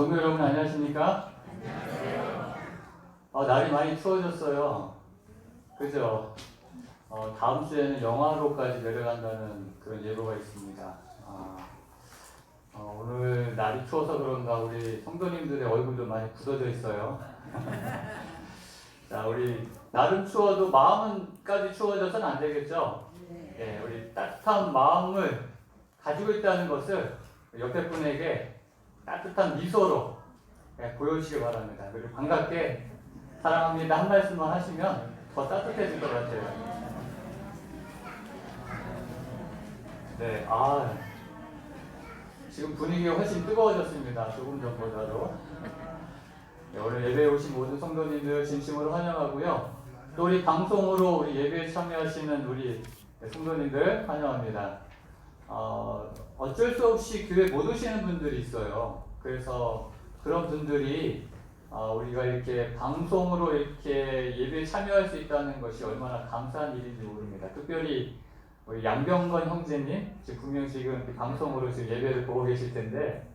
성도 여러분 안녕하십니까? 날이 많이 추워졌어요. 그죠? 다음 주에는 영하로까지 내려간다는 그런 예보가 있습니다. 오늘 날이 추워서 그런가 우리 성도님들의 얼굴도 많이 굳어져 있어요. 자, 우리 날은 추워도 마음은까지 추워져서는 안 되겠죠? 네, 우리 따뜻한 마음을 가지고 있다는 것을 옆에 분에게 따뜻한 미소로 보여주시기 바랍니다. 그리고 반갑게 사랑합니다 한 말씀만 하시면 더 따뜻해질 것 같아요. 네, 지금 분위기가 훨씬 뜨거워졌습니다. 조금 전보다도. 네, 오늘 예배에 오신 모든 성도님들 진심으로 환영하고요. 또 우리 방송으로 우리 예배에 참여하시는 우리 성도님들 환영합니다. 어쩔 수 없이 교회 못 오시는 분들이 있어요. 그래서 그런 분들이 우리가 이렇게 방송으로 이렇게 예배에 참여할 수 있다는 것이 얼마나 감사한 일인지 모릅니다. 특별히 우리 양병건 형제님, 분명 지금 방송으로 지금 예배를 보고 계실 텐데,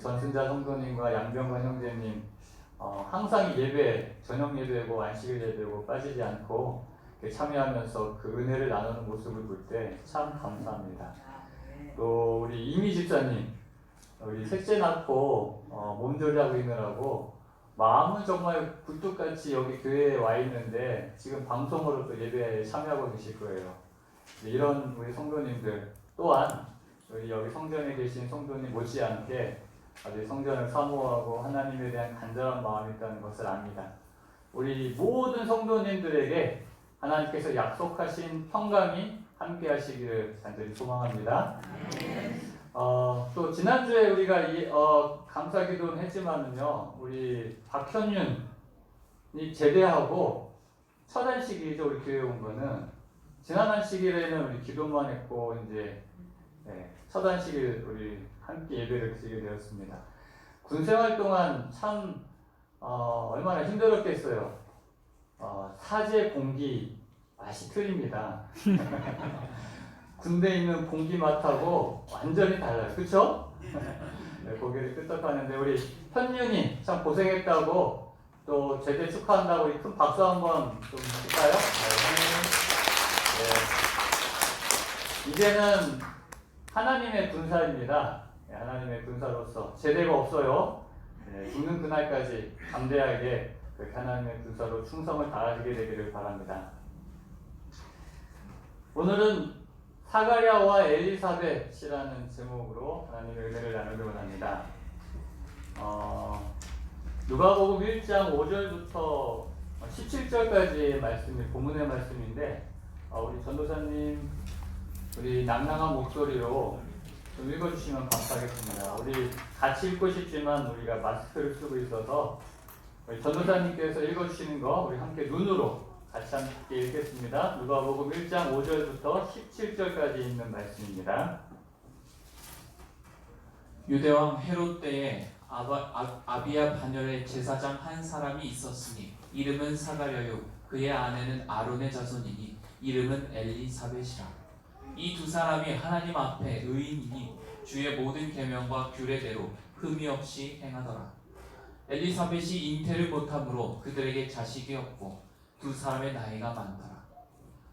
전순자 성도님과 양병건 형제님, 항상 예배, 저녁 예배고 안식일 예배고 빠지지 않고 참여하면서 그 은혜를 나누는 모습을 볼 때 참 감사합니다. 또 우리 이미 집사님, 우리 셋째 낳고 몸조리하고 있느라고 마음은 정말 굴뚝같이 여기 교회에 와 있는데 지금 방송으로 또 예배에 참여하고 계실 거예요. 이런 우리 성도님들 또한 우리 여기 성전에 계신 성도님 못지않게 아주 성전을 사모하고 하나님에 대한 간절한 마음이 있다는 것을 압니다. 우리 모든 성도님들에게 하나님께서 약속하신 평강이 함께 하시기를 간절히 소망합니다. 또 지난주에 우리가 감사 기도는 했지만은요, 우리 박현윤이 제대하고 첫 안식일이죠. 우리 교회에 온 거는 지난 안식일에는 우리 기도만 했고 이제 첫 안식일 우리 함께 예배를 드리게 되었습니다. 군 생활 동안 참 얼마나 힘들었겠어요. 사제 공기 맛이 틀립니다. 군대에 있는 공기 맛하고 완전히 달라요. 그쵸? 네, 고개를 끄덕하는데 우리 현윤이 참 고생했다고 또 제대 축하한다고 우리 큰 박수 한번 좀 칠까요? 네. 이제는 하나님의 군사입니다. 네, 하나님의 군사로서 제대가 없어요. 네, 죽는 그날까지 담대하게 하나님의 군사로 충성을 다하시게 되기를 바랍니다. 오늘은 사가랴와 엘리사벳이라는 제목으로 하나님의 은혜를 나누기 원합니다. 누가복음 1장 5절부터 17절까지의 말씀이 본문의 말씀인데 우리 전도사님 우리 낭낭한 목소리로 좀 읽어주시면 감사하겠습니다. 우리 같이 읽고 싶지만 우리가 마스크를 쓰고 있어서 우리 전도사님께서 읽어주시는 거 우리 함께 눈으로 같이 함께 읽겠습니다. 누가복음 1장 5절부터 17절까지 있는 말씀입니다. 유대왕 헤롯 때에 아비야 반열에 제사장 한 사람이 있었으니 이름은 사가랴요 그의 아내는 아론의 자손이니 이름은 엘리사벳이라. 이 두 사람이 하나님 앞에 의인이니 주의 모든 계명과 규례대로 흠이 없이 행하더라. 엘리사벳이 잉태를 못함으로 그들에게 자식이 없고 두 사람의 나이가 많더라.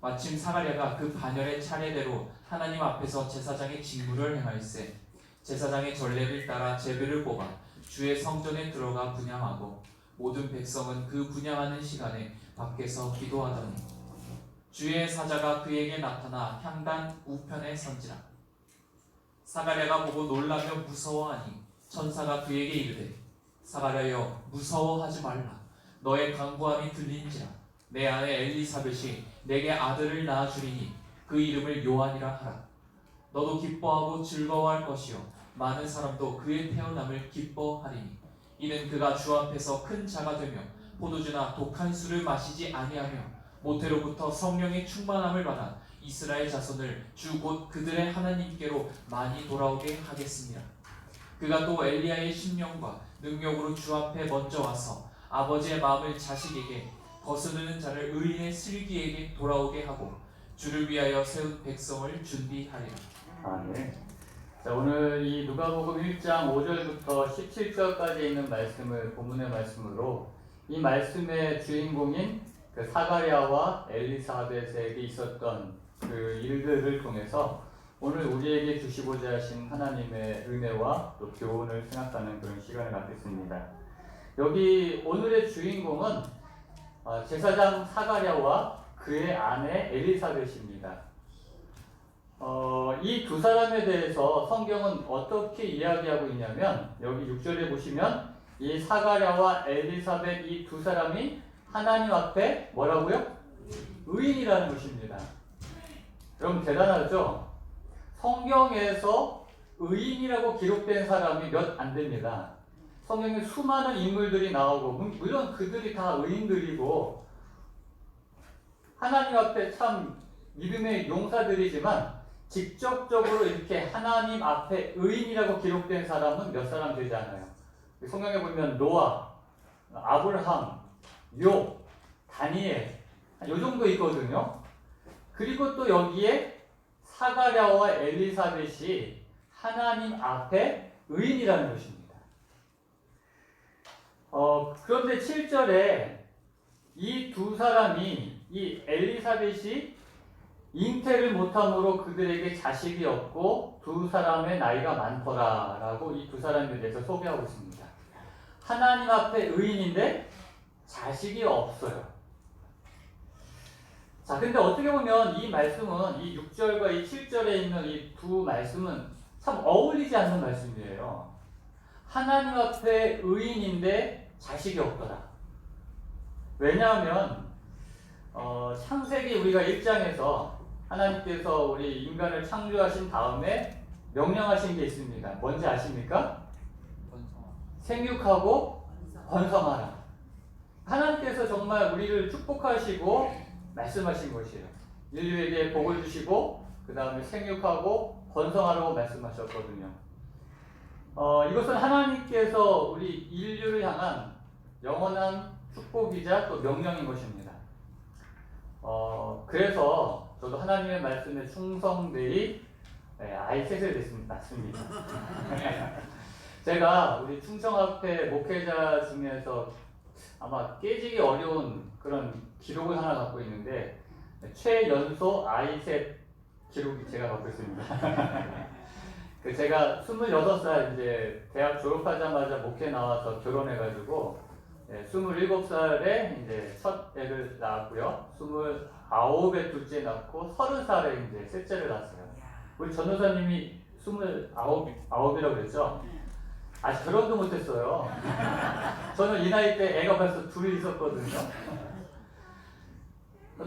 마침 사가랴가 그 반열의 차례대로 하나님 앞에서 제사장의 직무를 행할세 제사장의 전례를 따라 제비를 뽑아 주의 성전에 들어가 분향하고 모든 백성은 그 분향하는 시간에 밖에서 기도하더니 주의 사자가 그에게 나타나 향단 우편에 선지라. 사가랴가 보고 놀라며 무서워하니 천사가 그에게 이르되 사가랴여 무서워하지 말라. 너의 간구함이 들린지라. 내 아내 엘리사벳이 내게 아들을 낳아주리니 그 이름을 요한이라 하라. 너도 기뻐하고 즐거워할 것이요 많은 사람도 그의 태어남을 기뻐하리니 이는 그가 주 앞에서 큰 자가 되며 포도주나 독한 술을 마시지 아니하며 모태로부터 성령의 충만함을 받아 이스라엘 자손을 주 곧 그들의 하나님께로 많이 돌아오게 하겠습니다. 그가 또 엘리야의 심령과 능력으로 주 앞에 먼저 와서 아버지의 마음을 자식에게 거스르는 자를 의인의 슬기에게 돌아오게 하고 주를 위하여 세운 백성을 준비하리라. 아멘. 자, 오늘 이 누가복음 1장 5절부터 17절까지 있는 말씀을 본문의 말씀으로 이 말씀의 주인공인 그 사가랴와 엘리사벳에게 있었던 그 일들을 통해서 오늘 우리에게 주시고자 하신 하나님의 은혜와 또 교훈을 생각하는 그런 시간을 갖겠습니다. 여기 오늘의 주인공은 제사장 사가랴와 그의 아내 엘리사벳입니다. 이 두 사람에 대해서 성경은 어떻게 이야기하고 있냐면 여기 6절에 보시면 이 사가랴와 엘리사벳 이 두 사람이 하나님 앞에 뭐라고요? 의인이라는 것입니다. 여러분 대단하죠? 성경에서 의인이라고 기록된 사람이 몇 안 됩니다. 성경에 수많은 인물들이 나오고 물론 그들이 다 의인들이고 하나님 앞에 참 믿음의 용사들이지만 직접적으로 이렇게 하나님 앞에 의인이라고 기록된 사람은 몇 사람 되지 않아요. 성경에 보면 노아, 아브라함, 욥, 다니엘 요 정도 있거든요. 그리고 또 여기에 사가랴와 엘리사벳이 하나님 앞에 의인이라는 것입니다. 그런데 7절에 이 두 사람이 이 엘리사벳이 잉태를 못함으로 그들에게 자식이 없고 두 사람의 나이가 많더라 라고 이 두 사람에 대해서 소개하고 있습니다. 하나님 앞에 의인인데 자식이 없어요. 자, 근데 어떻게 보면 이 말씀은 이 6절과 이 7절에 있는 이 두 말씀은 참 어울리지 않는 말씀이에요. 하나님 앞에 의인인데 자식이 없더라. 왜냐하면 창세기 우리가 1장에서 하나님께서 우리 인간을 창조하신 다음에 명령하신 게 있습니다. 뭔지 아십니까? 생육하고 번성하라. 하나님께서 정말 우리를 축복하시고 말씀하신 것이에요. 인류에게 복을 주시고 그 다음에 생육하고 번성하라고 말씀하셨거든요. 이것은 하나님께서 우리 인류를 향한 영원한 축복이자 또 명령인 것입니다. 그래서 저도 하나님의 말씀에 충성되이 아이 셋을 낳습니다. 제가 우리 충성합회 목회자 중에서 아마 깨지기 어려운 그런 기록을 하나 갖고 있는데 최연소 아이 셋 기록이 제가 갖고 있습니다. 제가 26살 이제 대학 졸업하자마자 목회 나와서 결혼해가지고 27살에 이제 첫 애를 낳았고요. 29에 둘째 낳고 30살에 이제 셋째를 낳았어요. 우리 전도사님이 29이라고 그랬죠? 아직 결혼도 못했어요. 저는 이 나이 때 애가 벌써 둘이 있었거든요.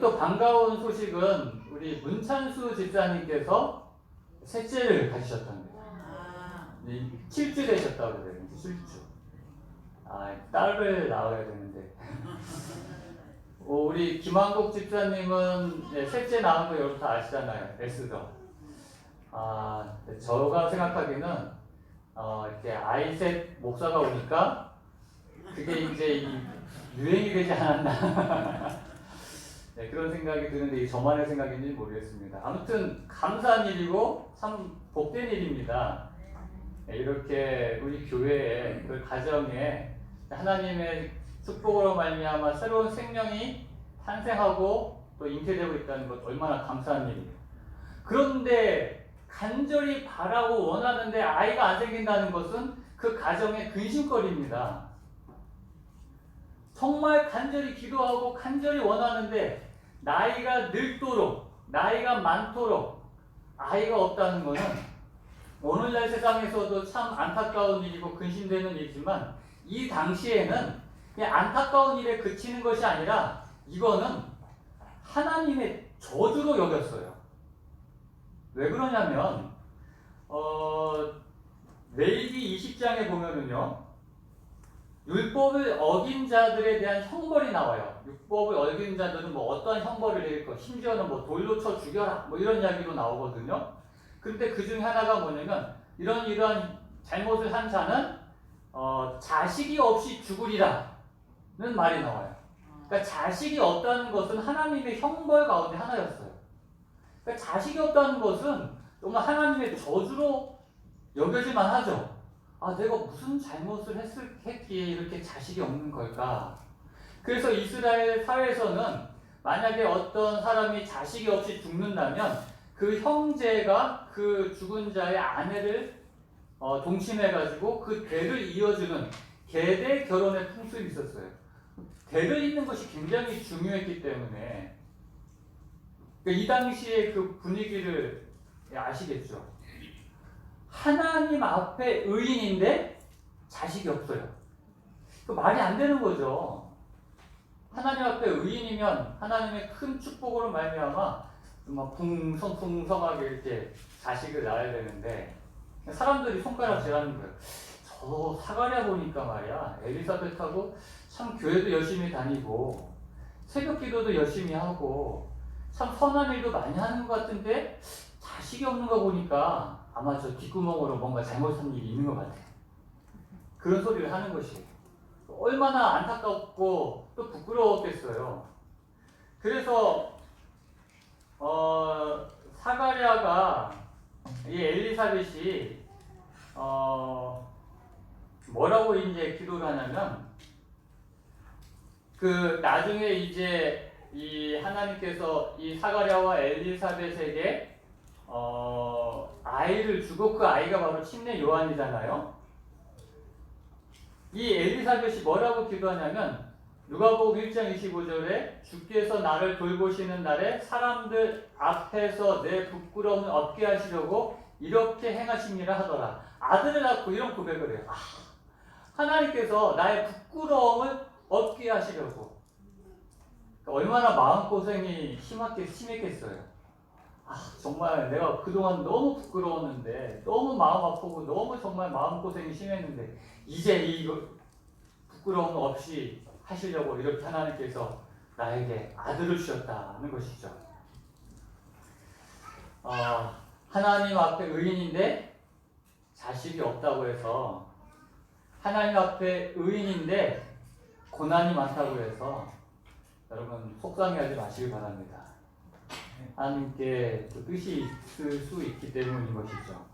또 반가운 소식은 우리 문찬수 집사님께서 셋째를 가지셨답니다. 7주 되셨다고 그래요. 7주. 딸을 낳아야 되는데. 우리 김한국 집사님은 셋째 낳은 거 여러분 다 아시잖아요. 에스더. 제가 생각하기에는 이렇게 아이 셋 목사가 오니까 그게 이제 유행이 되지 않았나. 네, 그런 생각이 드는데 저만의 생각인지 모르겠습니다. 아무튼 감사한 일이고 참 복된 일입니다. 네, 이렇게 우리 교회에 그 가정에 하나님의 축복으로 말미암아 새로운 생명이 탄생하고 또 잉태되고 있다는 것 얼마나 감사한 일이에요. 그런데 간절히 바라고 원하는데 아이가 안 생긴다는 것은 그 가정의 근심거리입니다. 정말 간절히 기도하고 간절히 원하는데 나이가 늙도록 나이가 많도록 아이가 없다는 것은 오늘날 세상에서도 참 안타까운 일이고 근심되는 일이지만 이 당시에는 그냥 안타까운 일에 그치는 것이 아니라 이거는 하나님의 저주로 여겼어요. 왜 그러냐면 레위기 20장에 보면은요 율법을 어긴 자들에 대한 형벌이 나와요. 율법을 어긴 자들은 뭐 어떠한 형벌을 내릴 것, 심지어는 뭐 돌로 쳐 죽여라 뭐 이런 이야기도 나오거든요. 근데 그 중에 하나가 뭐냐면 이러한 잘못을 한 자는 자식이 없이 죽으리라는 말이 나와요. 그러니까 자식이 없다는 것은 하나님의 형벌 가운데 하나였어요. 그러니까 자식이 없다는 것은 정말 하나님의 저주로 여겨질만 하죠. 아, 내가 무슨 잘못을 했기에 이렇게 자식이 없는 걸까? 그래서 이스라엘 사회에서는 만약에 어떤 사람이 자식이 없이 죽는다면 그 형제가 그 죽은 자의 아내를 동침해가지고 그 대를 이어주는 계대 결혼의 풍습이 있었어요. 대를 잇는 것이 굉장히 중요했기 때문에 이 당시의 그 분위기를 아시겠죠? 하나님 앞에 의인인데 자식이 없어요. 그 말이 안 되는 거죠. 하나님 앞에 의인이면 하나님의 큰 축복으로 말미암아 막 풍성풍성하게 이렇게 자식을 낳아야 되는데 사람들이 손가락질하는 거예요. 저 사가랴 보니까 말이야, 엘리사벳하고 참 교회도 열심히 다니고 새벽 기도도 열심히 하고 참 선한 일도 많이 하는 것 같은데 자식이 없는 거 보니까 아마 저 뒷구멍으로 뭔가 잘못한 일이 있는 것 같아요. 그런 소리를 하는 것이 얼마나 안타깝고 또 부끄러웠겠어요. 그래서 사가랴가 이 엘리사벳이 뭐라고 이제 기도를 하냐면 그 나중에 이제 이 하나님께서 이 사가랴와 엘리사벳에게 아이를 주고 그 아이가 바로 침례 요한이잖아요. 이 엘리사벳이 뭐라고 기도하냐면 누가복음 1장 25절에 주께서 나를 돌보시는 날에 사람들 앞에서 내 부끄러움을 없게 하시려고 이렇게 행하심이라 하더라. 아들을 낳고 이런 고백을 해요. 하나님께서 나의 부끄러움을 없게 하시려고. 얼마나 마음고생이 심했겠어요. 정말 내가 그동안 너무 부끄러웠는데 너무 마음 아프고 너무 정말 마음고생이 심했는데 이제 이 부끄러움 없이 하시려고 이렇게 하나님께서 나에게 아들을 주셨다는 것이죠. 하나님 앞에 의인인데 자식이 없다고 해서 하나님 앞에 의인인데 고난이 많다고 해서 여러분 속상해하지 마시기 바랍니다. 하나님께 그 뜻이 있을 수 있기 때문인 것이죠.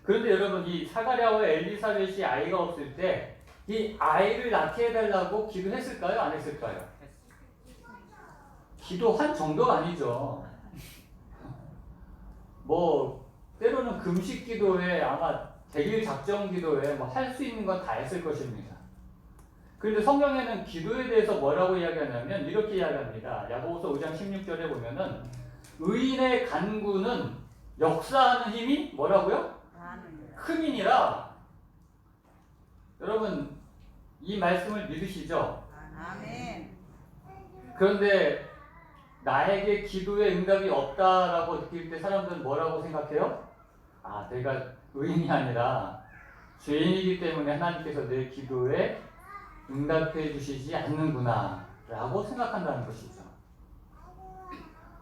그런데 여러분 이 사가랴와 엘리사벳이 아이가 없을 때 이 아이를 낳게 해달라고 기도했을까요? 안 했을까요? 기도한 정도가 아니죠. 뭐 때로는 금식 기도에 아마 대길 작정 기도에 뭐 할 수 있는 건 다 했을 것입니다. 그런데 성경에는 기도에 대해서 뭐라고 이야기하냐면 이렇게 이야기합니다. 야고보서 5장 16절에 보면은 의인의 간구는 역사하는 힘이 뭐라고요? 크니라. 여러분 이 말씀을 믿으시죠? 아멘. 그런데 나에게 기도의 응답이 없다라고 느낄 때 사람들은 뭐라고 생각해요? 내가 의인이 아니라 죄인이기 때문에 하나님께서 내 기도에 응답해 주시지 않는구나 라고 생각한다는 것이죠.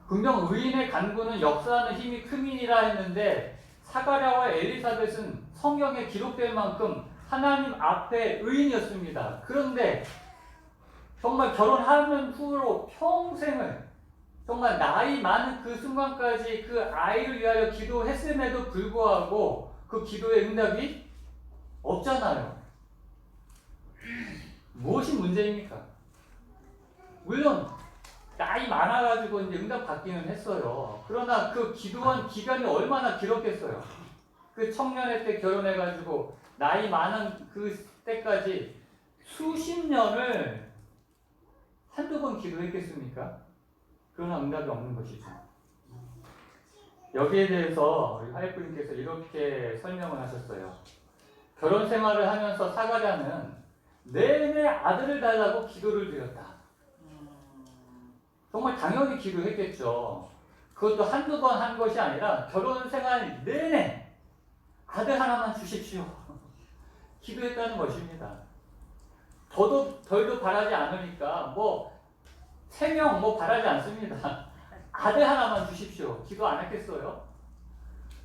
분명 의인의 간구는 역사하는 힘이 크민이라 했는데 사가랴와 엘리사벳은 성경에 기록될 만큼 하나님 앞에 의인이었습니다. 그런데 정말 결혼하는 후로 평생을 정말 나이 많은 그 순간까지 그 아이를 위하여 기도했음에도 불구하고 그 기도의 응답이 없잖아요. 무엇이 문제입니까? 물론 나이 많아가지고 이제 응답 받기는 했어요. 그러나 그 기도한 기간이 얼마나 길었겠어요. 그 청년의 때 결혼해가지고 나이 많은 그 때까지 수십 년을 한두 번 기도했겠습니까? 그러나 응답이 없는 것이죠. 여기에 대해서 우리 하예프님께서 이렇게 설명을 하셨어요. 결혼 생활을 하면서 사가랴는 내내 아들을 달라고 기도를 드렸다. 정말 당연히 기도했겠죠. 그것도 한두 번 한 것이 아니라 결혼 생활 내내 아들 하나만 주십시오. 기도했다는 것입니다. 덜도 바라지 않으니까 3명 바라지 않습니다. 아들 하나만 주십시오. 기도 안 했겠어요?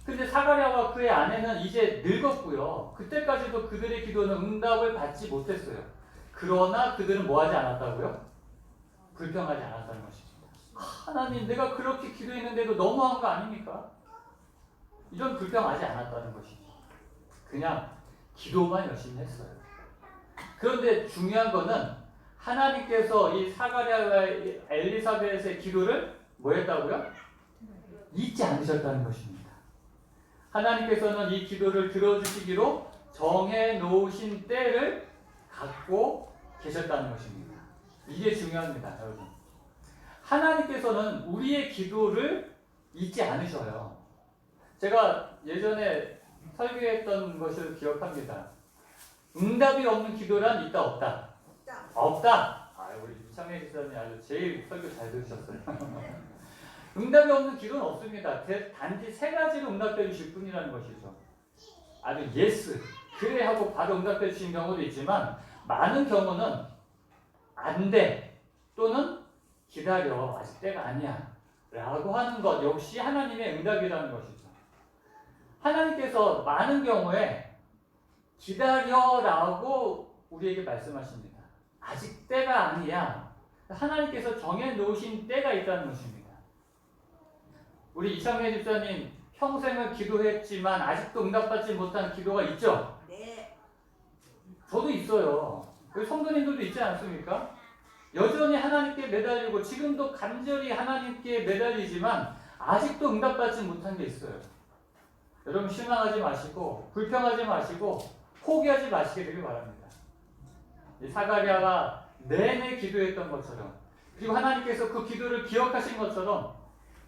근데 사가랴와 그의 아내는 이제 늙었고요. 그때까지도 그들의 기도는 응답을 받지 못했어요. 그러나 그들은 뭐하지 않았다고요? 불평하지 않았다는 것입니다. 하나님, 내가 그렇게 기도했는데도 너무한 거 아닙니까? 이런 불평하지 않았다는 것이죠. 그냥 기도만 열심히 했어요. 그런데 중요한 거는 하나님께서 이 사가랴와 엘리사벳의 기도를 뭐 했다고요? 잊지 않으셨다는 것입니다. 하나님께서는 이 기도를 들어주시기로 정해 놓으신 때를 갖고 계셨다는 것입니다. 이게 중요합니다, 여러분. 하나님께서는 우리의 기도를 잊지 않으셔요. 제가 예전에 설교했던 것을 기억합니다. 응답이 없는 기도란 있다 없다? 없다. 우리 이창래 기사님 아주 제일 설교 잘 들으셨어요. 응답이 없는 기도는 없습니다. 단지 세 가지로 응답해 주실 뿐이라는 것이죠. 아주 예스, 그래 하고 바로 응답해 주신 경우도 있지만 많은 경우는 안 돼, 또는 기다려, 아직 때가 아니야 라고 하는 것 역시 하나님의 응답이라는 것이죠. 하나님께서 많은 경우에 기다려라고 우리에게 말씀하십니다. 아직 때가 아니야. 하나님께서 정해놓으신 때가 있다는 것입니다. 우리 이창래 집사님 평생을 기도했지만 아직도 응답받지 못한 기도가 있죠? 네. 저도 있어요. 우리 성도님들도 있지 않습니까? 여전히 하나님께 매달리고 지금도 간절히 하나님께 매달리지만 아직도 응답받지 못한 게 있어요. 여러분 실망하지 마시고 불평하지 마시고 포기하지 마시게 되길 바랍니다. 이 사가랴가 내내 기도했던 것처럼, 그리고 하나님께서 그 기도를 기억하신 것처럼,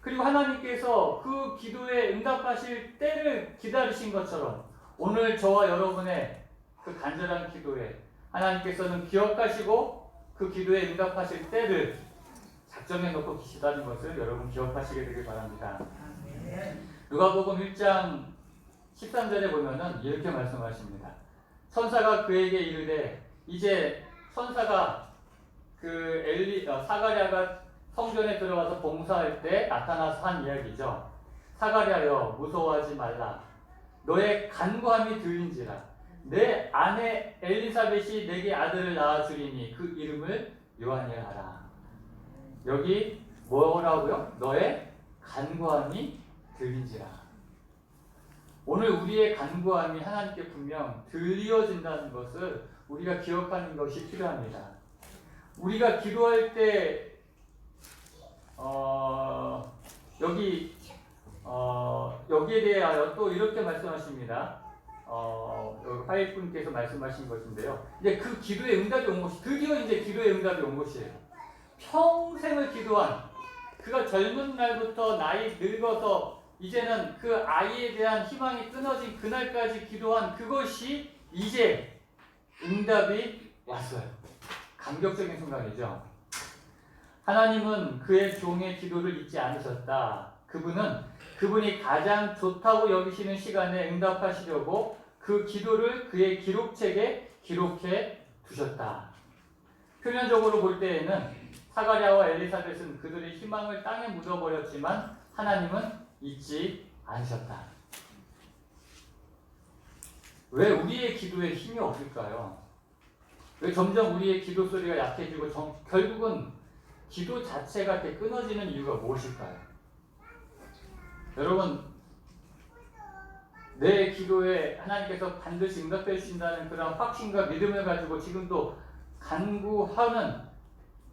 그리고 하나님께서 그 기도에 응답하실 때를 기다리신 것처럼 오늘 저와 여러분의 그 간절한 기도에 하나님께서는 기억하시고 그 기도에 응답하실 때를 작정해 놓고 계시다는 것을 여러분 기억하시게 되길 바랍니다. 누가복음 1장 13절에 보면은 이렇게 말씀하십니다. 천사가 그에게 이르되, 이제 천사가 사가랴가 성전에 들어가서 봉사할 때 나타나서 한 이야기죠. 사가랴여 무서워하지 말라. 너의 간구함이 들린지라. 내 아내 엘리사벳이 내게 아들을 낳아주리니 그 이름을 요한이라 하라. 여기 뭐라고요? 너의 간구함이 들린지라. 오늘 우리의 간구함이 하나님께 분명 들려진다는 것을 우리가 기억하는 것이 필요합니다. 우리가 기도할 때 여기에 대하여 또 이렇게 말씀하십니다. 화일분께서 말씀하신 것인데요. 이제 그 기도의 응답이 온 것이, 드디어 이제 기도의 응답이 온 것이에요. 평생을 기도한, 그가 젊은 날부터 나이 늙어서 이제는 그 아이에 대한 희망이 끊어진 그날까지 기도한 그것이 이제 응답이 왔어요. 감격적인 순간이죠. 하나님은 그의 종의 기도를 잊지 않으셨다. 그분이 가장 좋다고 여기시는 시간에 응답하시려고 그 기도를 그의 기록책에 기록해 두셨다. 표면적으로 볼 때에는 사가랴와 엘리사벳은 그들의 희망을 땅에 묻어버렸지만 하나님은 잊지 않으셨다. 왜 우리의 기도에 힘이 없을까요? 왜 점점 우리의 기도 소리가 약해지고 결국은 기도 자체가 이렇게 끊어지는 이유가 무엇일까요? 여러분, 내 기도에 하나님께서 반드시 응답해 주신다는 그런 확신과 믿음을 가지고 지금도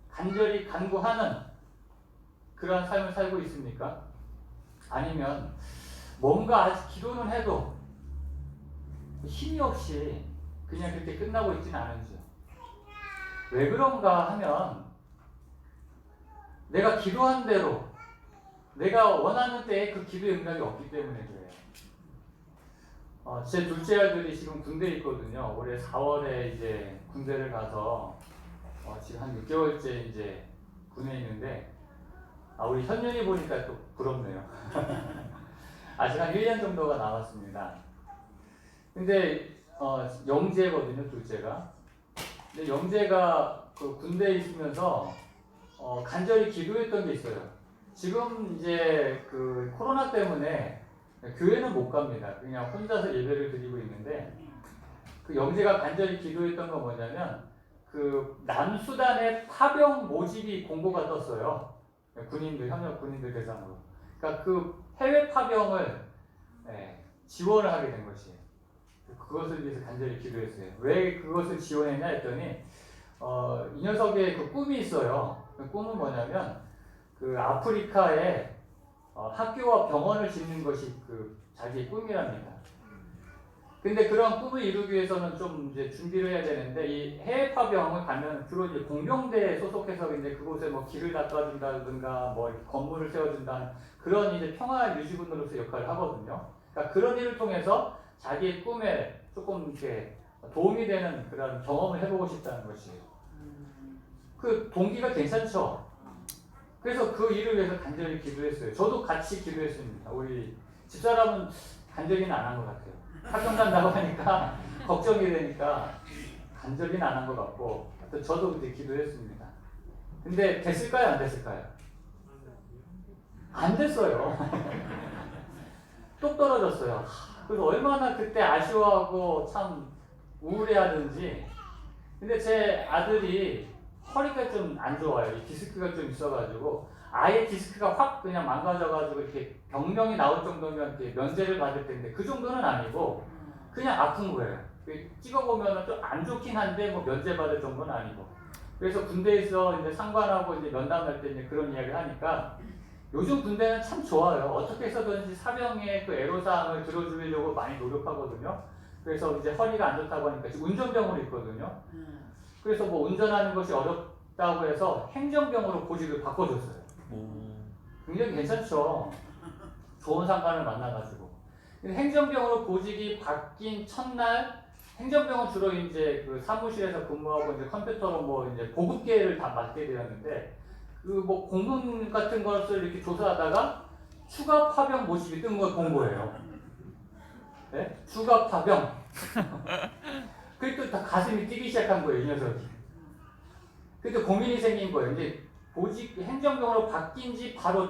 간절히 간구하는 그러한 삶을 살고 있습니까? 아니면 뭔가 아직 기도는 해도 힘이 없이 그냥 그렇게 끝나고 있지는 않은지요? 왜 그런가 하면 내가 기도한 대로 내가 원하는 때에 그 기도의 응답이 없기 때문에 그래요. 제 둘째 아들이 지금 군대에 있거든요. 올해 4월에 이제 군대를 가서 지금 한 6개월째 이제 군에 있는데, 우리 현년이 보니까 또 부럽네요. 아직 한 1년 정도가 남았습니다. 근데 영재거든요, 둘째가. 근데 영재가 그 군대에 있으면서 간절히 기도했던 게 있어요. 지금 이제 그 코로나 때문에 교회는 못 갑니다. 그냥 혼자서 예배를 드리고 있는데, 그 영재가 간절히 기도했던 건 뭐냐면, 그 남수단의 파병 모집이 공고가 떴어요. 현역 군인들 대상으로. 그러니까 그 해외 파병을 지원을 하게 된 것이에요. 그것을 위해서 간절히 기도했어요. 왜 그것을 지원했냐 했더니 이 녀석의 그 꿈이 있어요. 그 꿈은 뭐냐면 그 아프리카에 학교와 병원을 짓는 것이 그 자기의 꿈이랍니다. 근데 그런 꿈을 이루기 위해서는 좀 이제 준비를 해야 되는데 이 해외 파병을 가면 주로 이제 공병대에 소속해서 이제 그곳에 뭐 길을 닦아준다든가 뭐 건물을 세워준다는 그런 이제 평화 유지군으로서 역할을 하거든요. 그러니까 그런 일을 통해서 자기의 꿈에 조금 이렇게 도움이 되는 그런 경험을 해보고 싶다는 것이에요. 그 동기가 괜찮죠. 그래서 그 일을 위해서 간절히 기도했어요. 저도 같이 기도했습니다. 우리 집사람은 간절히는 안 한 것 같아요. 학교 간다고 하니까 걱정이 되니까 간절히는 안 한 것 같고 저도 이제 기도했습니다. 근데 됐을까요? 안 됐을까요? 안 됐어요. 뚝 떨어졌어요. 그래서 얼마나 그때 아쉬워하고 참 우울해하는지. 근데 제 아들이 허리가 좀 안 좋아요. 이 디스크가 좀 있어가지고 아예 디스크가 확 그냥 망가져가지고 이렇게 병명이 나올 정도면 이렇게 면제를 받을 텐데 그 정도는 아니고 그냥 아픈 거예요. 찍어보면 좀 안 좋긴 한데 뭐 면제 받을 정도는 아니고. 그래서 군대에서 이제 상관하고 이제 면담할 때 이제 그런 이야기를 하니까 요즘 군대는 참 좋아요. 어떻게 해서든지 사병의 그 애로사항을 들어주려고 많이 노력하거든요. 그래서 이제 허리가 안 좋다고 하니까 지금 운전병으로 있거든요. 그래서 뭐 운전하는 것이 어렵다고 해서 행정병으로 보직을 바꿔줬어요. 굉장히 괜찮죠. 좋은 상관을 만나가지고. 행정병으로 보직이 바뀐 첫날 행정병은 주로 이제 그 사무실에서 근무하고 이제 컴퓨터로 뭐 이제 보급계를 다 맡게 되었는데 그 뭐 공문 같은 것을 이렇게 조사하다가 추가 파병 모집이 뜬 걸 본 거예요. 네? 추가 파병. 그리고 또 다 가슴이 뛰기 시작한 거예요, 이 녀석이. 그때 고민이 생긴 거예요. 이제 보직 행정병으로 바뀐 지 바로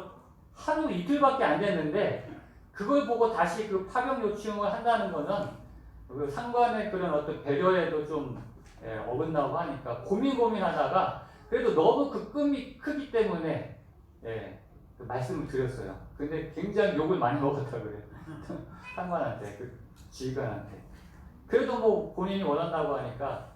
하루 이틀밖에 안 됐는데 그걸 보고 다시 그 파병 요청을 한다는 거는 그 상관의 그런 어떤 배려에도 좀 어긋나고 하니까 고민하다가 그래도 너무 그 꿈이 크기 때문에 그 말씀을 드렸어요. 근데 굉장히 욕을 많이 먹었다고 그래요. 상관한테, 그 지휘관한테. 그래도 뭐 본인이 원한다고 하니까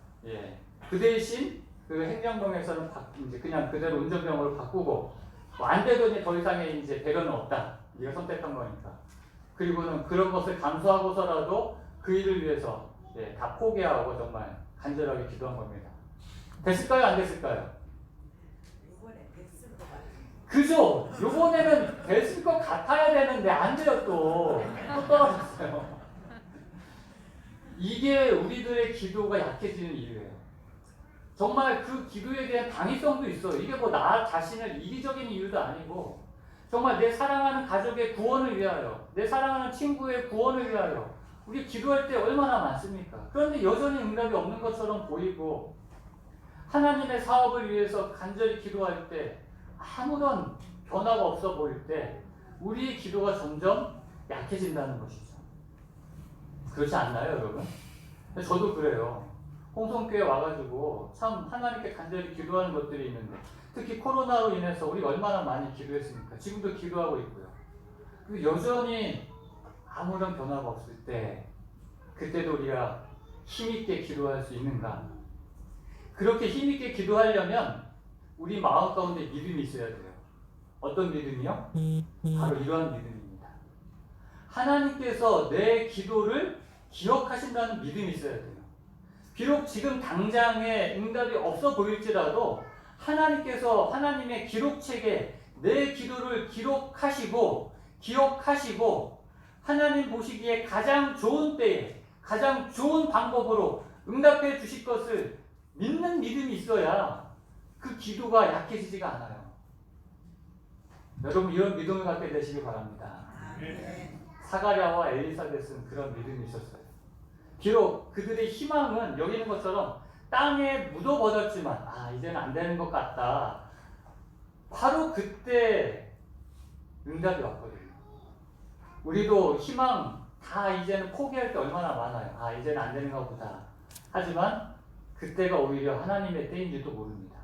그 대신 그 행정병에서는 이제 그냥 그대로 운전병으로 바꾸고 뭐 안 돼도 이제 더 이상의 이제 배려는 없다. 네가 선택한 거니까. 그리고는 그런 것을 감수하고서라도 그 일을 위해서 다 포기하고 정말 간절하게 기도한 겁니다. 됐을까요? 안 됐을까요? 그죠? 요번에는 됐을 것 같아야 되는데 안 돼요. 또 떨어졌어요. 이게 우리들의 기도가 약해지는 이유예요. 정말 그 기도에 대한 당위성도 있어요. 이게 뭐 나 자신을 이기적인 이유도 아니고 정말 내 사랑하는 가족의 구원을 위하여, 내 사랑하는 친구의 구원을 위하여 우리 기도할 때 얼마나 많습니까? 그런데 여전히 응답이 없는 것처럼 보이고 하나님의 사업을 위해서 간절히 기도할 때 아무런 변화가 없어 보일 때 우리의 기도가 점점 약해진다는 것이죠. 그렇지 않나요, 여러분? 저도 그래요. 홍성교회 와가지고 참 하나님께 간절히 기도하는 것들이 있는데 특히 코로나로 인해서 우리가 얼마나 많이 기도했습니까? 지금도 기도하고 있고요. 근데 여전히 아무런 변화가 없을 때 그때도 우리가 힘있게 기도할 수 있는가? 그렇게 힘있게 기도하려면 우리 마음 가운데 믿음이 있어야 돼요. 어떤 믿음이요? 바로 이러한 믿음입니다. 하나님께서 내 기도를 기억하신다는 믿음이 있어야 돼요. 비록 지금 당장에 응답이 없어 보일지라도 하나님께서 하나님의 기록책에 내 기도를 기록하시고 기억하시고 하나님 보시기에 가장 좋은 때에 가장 좋은 방법으로 응답해 주실 것을 믿는 믿음이 있어야 그 기도가 약해지지가 않아요. 여러분 이런 믿음을 갖게 되시기 바랍니다. 사가랴와 엘리사벳은 그런 믿음이 있었어요. 비록 그들의 희망은 여기 있는 것처럼 땅에 묻어버렸지만 이제는 안 되는 것 같다. 바로 그때 응답이 왔거든요. 우리도 희망 다 이제는 포기할 때 얼마나 많아요. 이제는 안 되는가 보다. 하지만 그때가 오히려 하나님의 때인지도 모릅니다.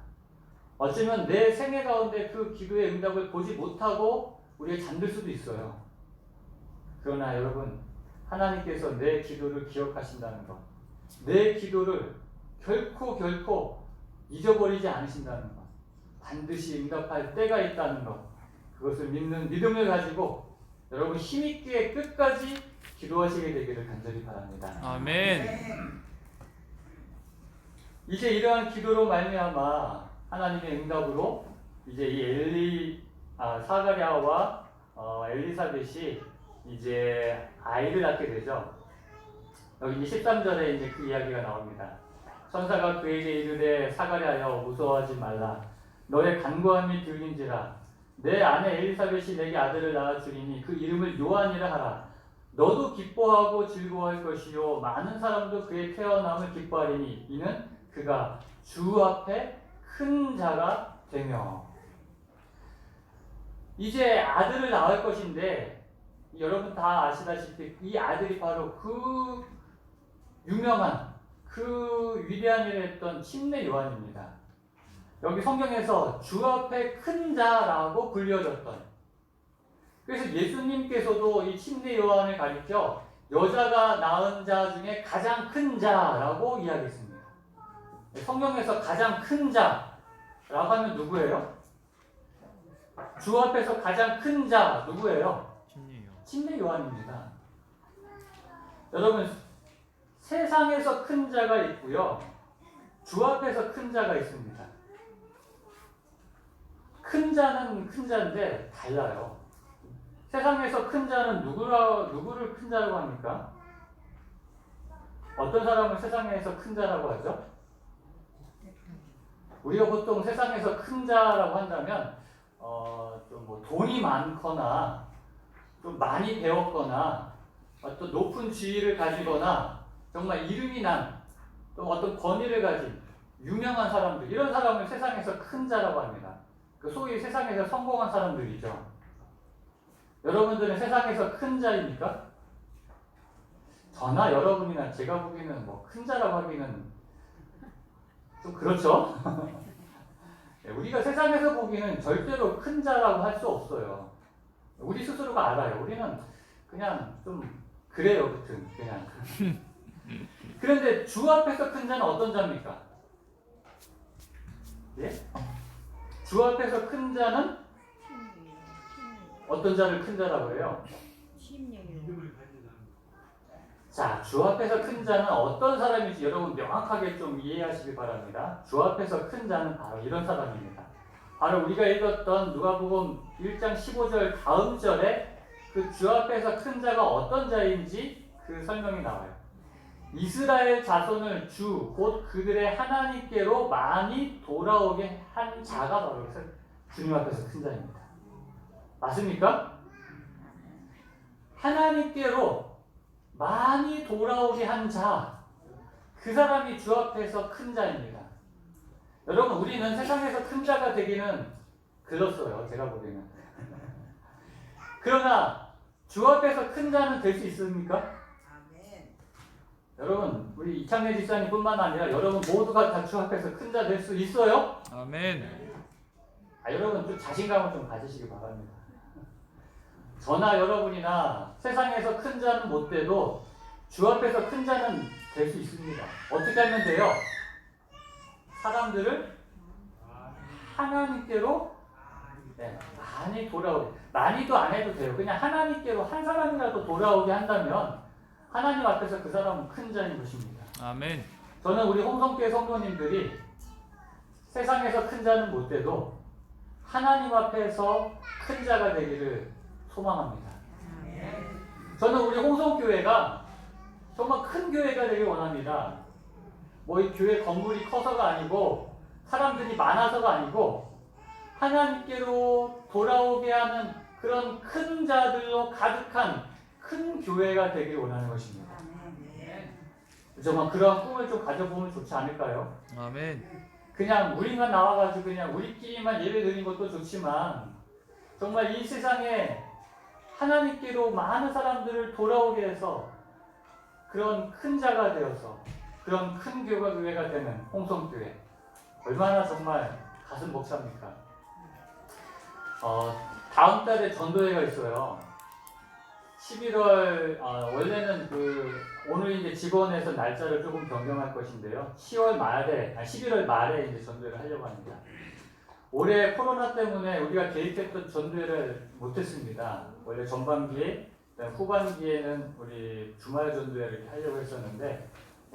어쩌면 내 생애 가운데 그 기도의 응답을 보지 못하고 우리가 잠들 수도 있어요. 그러나 여러분, 하나님께서 내 기도를 기억하신다는 것, 내 기도를 결코 잊어버리지 않으신다는 것, 반드시 응답할 때가 있다는 것, 그것을 믿는 믿음을 가지고 여러분 힘있게 끝까지 기도하시게 되기를 간절히 바랍니다. 아멘. 이제 이러한 기도로 말미암아 하나님의 응답으로 이제 이 사가랴와 엘리사벳이 이제 아이를 낳게 되죠. 여기 13절에 이제 그 이야기가 나옵니다. 천사가 그에게 이르되 사가랴여 무서워하지 말라. 너의 간구함이 들린지라. 내 아내 엘리사벳이 내게 아들을 낳아주리니 그 이름을 요한이라 하라. 너도 기뻐하고 즐거워할 것이요 많은 사람도 그의 태어남을 기뻐하리니 이는 그가 주 앞에 큰 자가 되며. 이제 아들을 낳을 것인데 여러분 다 아시다시피 이 아들이 바로 그 유명한 그 위대한 일을 했던 침례 요한입니다. 여기 성경에서 주 앞에 큰 자라고 불려졌던, 그래서 예수님께서도 이 침례 요한을 가리켜 여자가 낳은 자 중에 가장 큰 자라고 이야기했습니다. 성경에서 가장 큰 자라고 하면 누구예요? 주 앞에서 가장 큰 자 누구예요? 침례 요한입니다. 여러분, 세상에서 큰 자가 있고요, 주 앞에서 큰 자가 있습니다. 큰 자는 큰 자인데 달라요. 세상에서 큰 자는 누구를 큰 자라고 합니까? 어떤 사람을 세상에서 큰 자라고 하죠? 우리가 보통 세상에서 큰 자라고 한다면 좀 뭐 돈이 많거나 좀 많이 배웠거나 어떤 높은 지위를 가지거나 정말 이름이 난 또 어떤 권위를 가진 유명한 사람들, 이런 사람을 세상에서 큰 자라고 합니다. 그 소위 세상에서 성공한 사람들이죠. 여러분들은 세상에서 큰 자입니까? 저나 여러분이나 제가 보기에는 뭐 큰 자라고 하기는 좀 그렇죠? 우리가 세상에서 보기에는 절대로 큰 자라고 할 수 없어요. 우리 스스로가 알아요. 우리는 그냥 좀 그래요, 그냥. 그런데 주 앞에서 큰 자는 어떤 자입니까? 예? 주 앞에서 큰 자는 어떤 자를 큰 자라고 해요? 자, 주 앞에서 큰 자는 어떤 사람인지 여러분 명확하게 좀 이해하시기 바랍니다. 주 앞에서 큰 자는 바로 이런 사람입니다. 바로 우리가 읽었던 누가복음 1장 15절 다음 절에 그 주 앞에서 큰 자가 어떤 자인지 그 설명이 나와요. 이스라엘 자손을 주, 곧 그들의 하나님께로 많이 돌아오게 한 자가 바로 주님 앞에서 큰 자입니다. 맞습니까? 하나님께로 많이 돌아오게 한 자, 그 사람이 주 앞에서 큰 자입니다. 여러분, 우리는 세상에서 큰 자가 되기는 글렀어요, 제가 보기에는. 그러나 주 앞에서 큰 자는 될 수 있습니까? 아멘. 여러분, 우리 이창래 집사님뿐만 아니라 여러분 모두가 다 주 앞에서 큰 자 될 수 있어요? 아멘. 여러분 좀 자신감을 좀 가지시기 바랍니다. 저나 여러분이나 세상에서 큰 자는 못 돼도 주 앞에서 큰 자는 될 수 있습니다. 어떻게 하면 돼요? 사람들을 하나님께로 많이 돌아오게, 많이도 안 해도 돼요. 그냥 하나님께로 한 사람이라도 돌아오게 한다면 하나님 앞에서 그 사람은 큰 자인 것입니다. 아멘. 저는 우리 홍성교회 성도님들이 세상에서 큰 자는 못 돼도 하나님 앞에서 큰 자가 되기를 소망합니다. 저는 우리 홍성교회가 정말 큰 교회가 되길 원합니다. 뭐 이 교회 건물이 커서가 아니고 사람들이 많아서가 아니고 하나님께로 돌아오게 하는 그런 큰 자들로 가득한 큰 교회가 되길 원하는 것입니다. 정말 그러한 꿈을 좀 가져보면 좋지 않을까요? 아멘. 그냥 우리만 나와가지고 그냥 우리끼리만 예배 드리는 것도 좋지만 정말 이 세상에 하나님께로 많은 사람들을 돌아오게 해서 그런 큰 자가 되어서 그런 큰 교회가 되는 홍성교회, 얼마나 정말 가슴 벅찹니까? 다음 달에 전도회가 있어요. 11월 원래는 오늘 이제 직원에서 날짜를 조금 변경할 것인데요. 11월 말에 이제 전도회를 하려고 합니다. 올해 코로나 때문에 우리가 계획했던 전도회를 못했습니다. 원래 전반기에, 후반기에는 우리 주말 전도회를 이렇게 하려고 했었는데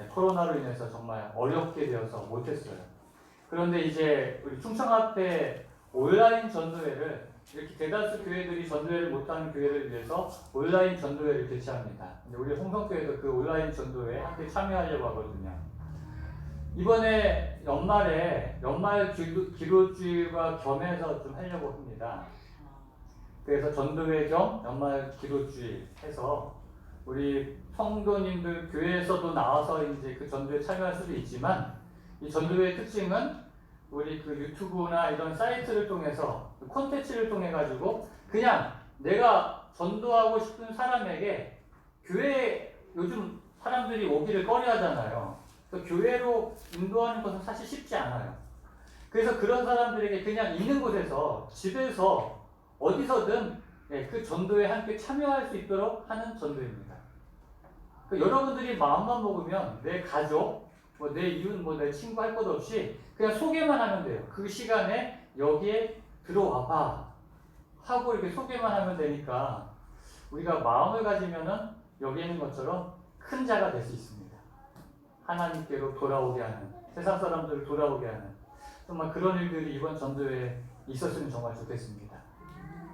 코로나로 인해서 정말 어렵게 되어서 못했어요. 그런데 이제 우리 충청 앞에 온라인 전도회를 이렇게 대다수 교회들이 전도회를 못하는 교회를 위해서 온라인 전도회를 개최합니다. 우리 홍성교회도 그 온라인 전도회에 함께 참여하려고 하거든요. 이번에 연말 기도주일과 겸해서 좀 하려고 합니다. 그래서 전도회 겸 연말 기도주일 해서 우리 성도님들 교회에서도 나와서 이제 그 전도회에 참여할 수도 있지만 이 전도회의 특징은 우리 그 유튜브나 이런 사이트를 통해서 콘텐츠를 통해 가지고 그냥 내가 전도하고 싶은 사람에게 교회 요즘 사람들이 오기를 꺼려하잖아요. 교회로 인도하는 것은 사실 쉽지 않아요. 그래서 그런 사람들에게 그냥 있는 곳에서 집에서 어디서든 그 전도에 함께 참여할 수 있도록 하는 전도입니다. 여러분들이 마음만 먹으면 내 가족, 내 이웃, 내 친구 할 것 없이 그냥 소개만 하면 돼요. 그 시간에 여기에 들어와봐 하고 이렇게 소개만 하면 되니까 우리가 마음을 가지면은 여기 있는 것처럼 큰 자가 될 수 있습니다. 하나님께로 돌아오게 하는, 세상 사람들을 돌아오게 하는 정말 그런 일들이 이번 전도회에 있었으면 정말 좋겠습니다.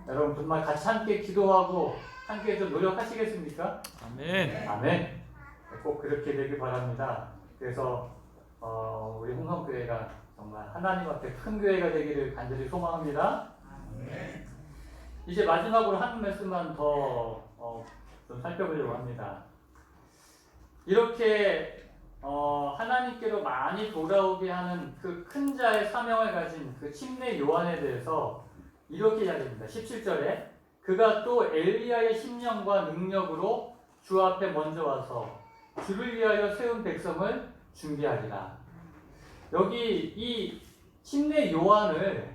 여러분 정말 같이 함께 기도하고 함께 좀 노력하시겠습니까? 아멘. 아멘. 꼭 그렇게 되길 바랍니다. 그래서 우리 홍성교회가 정말 하나님 앞에 큰 교회가 되기를 간절히 소망합니다. 아멘. 이제 마지막으로 한 말씀만 더 좀 살펴보려고 합니다. 이렇게 하나님께로 많이 돌아오게 하는 그 큰 자의 사명을 가진 그 침례 요한에 대해서 이렇게 이야기합니다. 17절에 그가 또 엘리야의 심령과 능력으로 주 앞에 먼저 와서 주를 위하여 세운 백성을 준비하리라. 여기 이 침례 요한을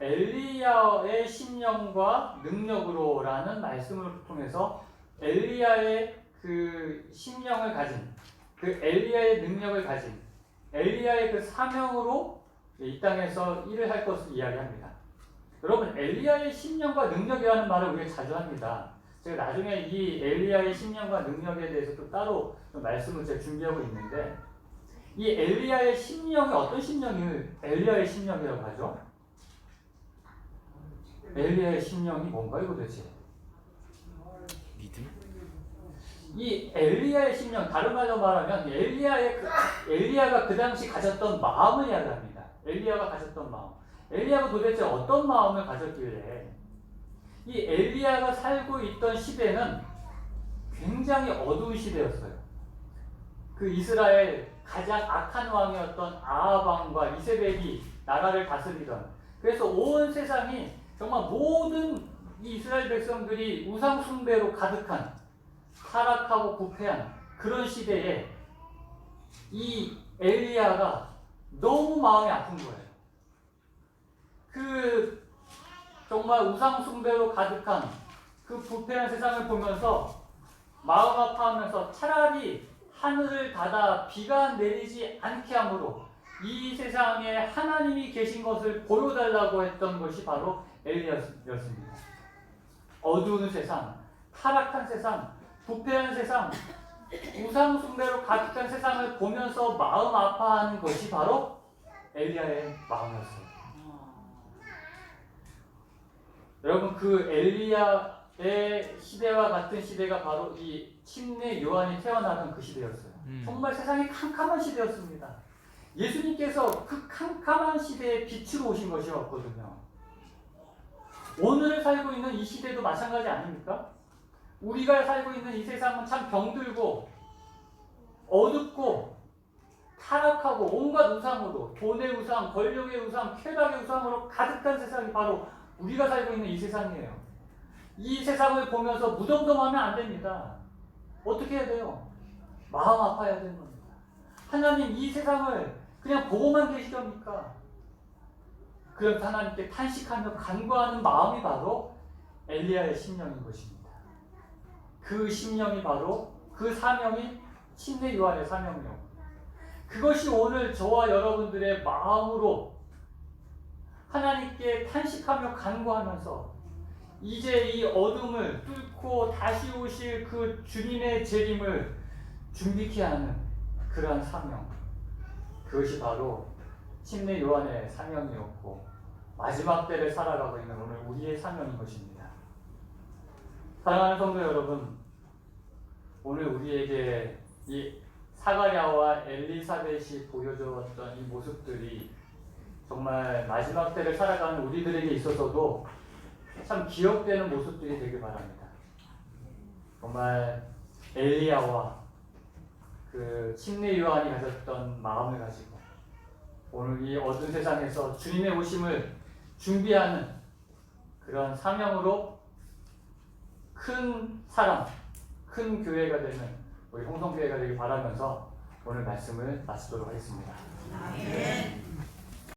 엘리야의 심령과 능력으로라는 말씀을 통해서 엘리야의 그 심령을 가진, 그 엘리야의 능력을 가진, 엘리야의 그 사명으로 이 땅에서 일을 할 것을 이야기합니다. 여러분, 엘리야의 심령과 능력이라는 말을 우리가 자주 합니다. 제가 나중에 이 엘리야의 심령과 능력에 대해서 또 따로 좀 말씀을 제가 준비하고 있는데, 이 엘리야의 심령이 어떤 심령을 엘리야의 심령이라고 하죠? 엘리야의 심령이 뭔가요, 도대체? 믿음? 이 엘리야의 심령, 다른 말로 말하면 엘리야가 그 당시 가졌던 마음을 이야기합니다. 엘리야가 가졌던 마음. 엘리야가 도대체 어떤 마음을 가졌길래 이 엘리야가 살고 있던 시대는 굉장히 어두운 시대였어요. 그 이스라엘 가장 악한 왕이었던 아합 왕과 이세벨이 나라를 다스리던, 그래서 온 세상이 정말 모든 이 이스라엘 백성들이 우상 숭배로 가득한 타락하고 부패한 그런 시대에 이 엘리야가 너무 마음이 아픈 거예요. 그 정말 우상 숭배로 가득한 그 부패한 세상을 보면서 마음 아파하면서 차라리 하늘을 닫아 비가 내리지 않게 함으로 이 세상에 하나님이 계신 것을 보여달라고 했던 것이 바로 엘리야였습니다. 어두운 세상, 타락한 세상, 부패한 세상, 우상 숭배로 가득한 세상을 보면서 마음 아파하는 것이 바로 엘리야의 마음이었어요. 여러분, 그 엘리야의 시대와 같은 시대가 바로 이 침례 요한이 태어나던 그 시대였어요. 정말 세상이 캄캄한 시대였습니다. 예수님께서 그 캄캄한 시대에 빛으로 오신 것이었거든요. 오늘 살고 있는 이 시대도 마찬가지 아닙니까? 우리가 살고 있는 이 세상은 참 병들고 어둡고 타락하고 온갖 우상으로, 돈의 우상, 권력의 우상, 쾌락의 우상으로 가득한 세상이 바로 우리가 살고 있는 이 세상이에요. 이 세상을 보면서 무덤덤하면 안 됩니다. 어떻게 해야 돼요? 마음 아파야 되는 겁니다. 하나님, 이 세상을 그냥 보고만 계시렵니까? 그래서 하나님께 탄식하며 간구하는 마음이 바로 엘리야의 심령인 것입니다. 그 심령이 바로 그 사명이 침례 요한의 사명이요. 그것이 오늘 저와 여러분들의 마음으로 하나님께 탄식하며 간구하면서 이제 이 어둠을 뚫고 다시 오실 그 주님의 재림을 준비케 하는 그러한 사명, 그것이 바로 침례 요한의 사명이었고 마지막 때를 살아가고 있는 오늘 우리의 사명인 것입니다. 사랑하는 성도 여러분, 오늘 우리에게 이 사가랴와 엘리사벳이 보여주었던 이 모습들이 정말 마지막 때를 살아가는 우리들에게 있어서도 참 기억되는 모습들이 되길 바랍니다. 정말 엘리야와 그 침례 요한이 가졌던 마음을 가지고 오늘 이 어두운 세상에서 주님의 오심을 준비하는 그런 사명으로 큰 사람, 큰 교회가 되는 우리 홍성교회가 되길 바라면서 오늘 말씀을 마치도록 하겠습니다. 아멘.